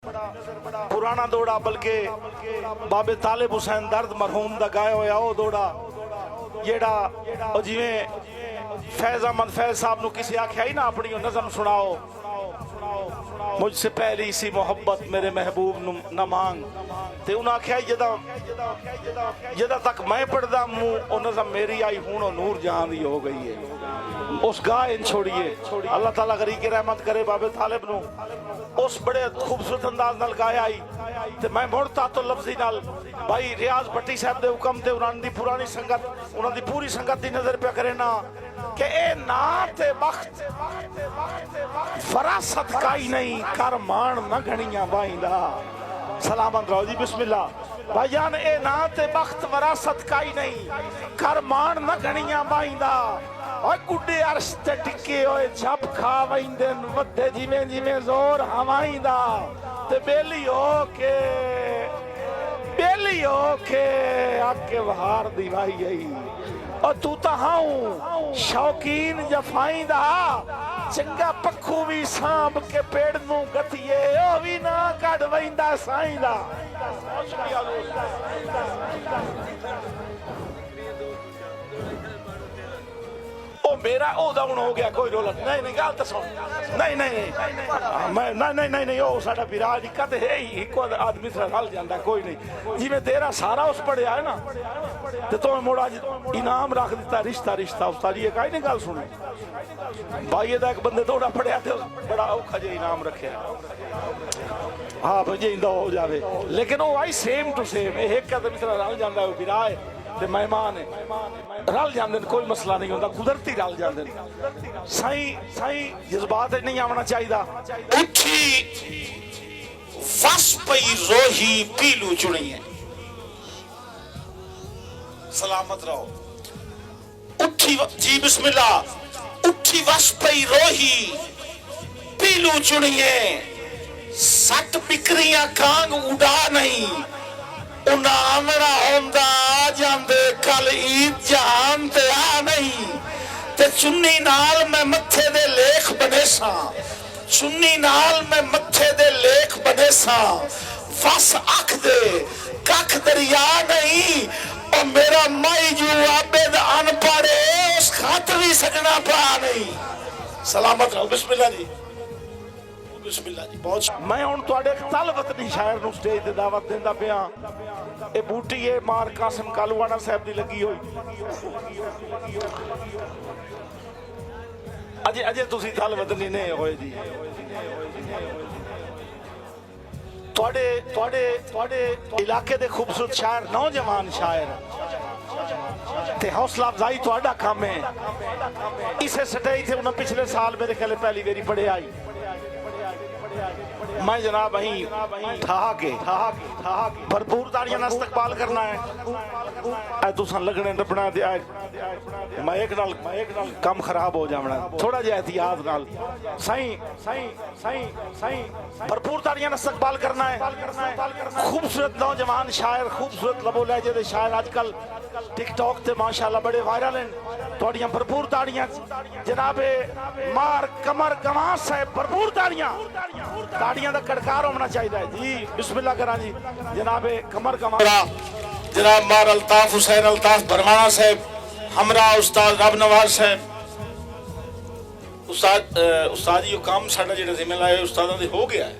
पुराना दौड़ा बल्कि बाबे तालिब हुसैन दर्द मरहूम दा गाया होया वो दौड़ा जेड़ा जिवें फैज अहमद फैज साहब नू किसी आख्या ही ना अपनी नज़म सुनाओ, मुझसे पहली सी मोहब्बत मेरे महबूब न मांग, ते उन्हें आख्या जदा तक मैं पढ़दा मुँह नज़म मेरी आई हूं नूर जहां दी हो गई है। उस गाय छोड़िए, अल्लाह ताला गरी की रहमत करे बाबे तालिब नू उस बड़े खूबसूरत अंदाज नाल गाया आई। ते मैं मुड़ता तो लफ्जी नाल भाई रियाज भट्टी साहब दे हुक्म ते उन्हां दी पुरानी संगत उन्हां दी पूरी संगत दी नजर पे करे ना कि ए ना ते वक्त फरासत काई नहीं कर मान न घणियां बाइंदा। सलामत रहो जी, बिस्मिल्लाह भाईजान। ए ना ते वक्त वरासत काई नहीं कर मान न घणियां बाइंदा। और गुड्डे अर्श ते टिके होए झप खा वैंदन वधे जिवें जिवें जोर हवाइंदा। ते बेली होके आके बहार दी वाही आई। और तू तो हाऊं शौकीन जफाइंदा, चंगा पक्खू भी सांभ के पेड़ नू गतिए ओ भी ना कढ वैंदा साईंदा। मेरा ओदा हुण हो गया, कोई रोला नहीं। नहीं गल तो सुन, नहीं मैं नहीं ओ साडा विराज कद है ही इको आदमी से रल जांदा, कोई नहीं। जिवें तेरा सारा उस पढ़िया है ना ते तो मोड़ा इनाम रख दिता रिश्ता रिश्ता उस्तादी काई नहीं गल सुनी भाई दा एक बंदे थोड़ा पढ़िया ते बड़ा औखा जे इनाम रखया। हाँ भाई जिंदा हो जावे, लेकिन वो आई सेम टू सेम एक आदमी से रल जांदा है विराज ते मेहमान है रल जाते, कोई मसला नहीं होता, कुदरती रल जाते। साईं जज्बात नहीं आना चाहिए। उठी वस पई रोही पीलू चुनी है, सलामत रहो। उठी जी बिस्मिल्लाह। उठी वस पई रोही पीलू चुनी है, सट बिक्रियां कांग उड़ा नहीं उनामरा होंदा जांदे कल ईद जहान ते आ नहीं। ते चुन्नी नाल मैं मत्थे दे लेख बने सा, चुन्नी नाल मैं मत्थे दे लेख बने सा। वस अख दे कख दरिया नहीं और मेरा माई जू आबेद अनपढ़े उस खातर भी सजना पा नहीं। सलामत रहो। बिस्मिल्लाह जी, बिस्मिल्लाह जी। बहुत मैं हुण तुहाडे तल वतनी शायर नू स्टेज ते दावत देंदा पिया। ए बूटी ए मार कासिम कालूवाना साहब दी लगी होई। अजे तुसी तल वतनी ने होए जी। तुहाडे इलाके दे खूबसूरत शायर नौजवान शायर ते हौसला अफजाई तुहाडा काम है। इसे स्टेज थे उन्हें पिछले साल मेरे ख्याल पहली बारी पढ़े आई। मैं जनाब अहीं ठहाके भरपूर ताड़ियां नाल इस्तकबाल करना है। ऐ तुसां लगने रबना दे मैं एक नाल कम खराब हो जावना, थोड़ा जिहा एहतियात नाल। साईं भरपूर ताड़ियां नाल इस्तकबाल करना है। खूबसूरत नौजवान शायर, खूबसूरत लबो लहजे दे शायर आजकल टिकटॉक ते माशाअल्लाह बड़े वायरल हैं। तुहाड़ियां भरपूर ताड़ियां जनाबे मार कमर गवां साहब, भरपूर ताड़ियां दा कड़कार होना चाहिए जी। बिस्मिल्लाह करा जी। जनाबे कमर गवां जनाब मार अल्ताफ हुसैन अल्ताफ बरवाना साहब, हमरा उस्ताद रब नवाज साहब। उस्ताद जी काम साडा जेड़ा जिम्मेदार है उस्तादां दे हो गया है।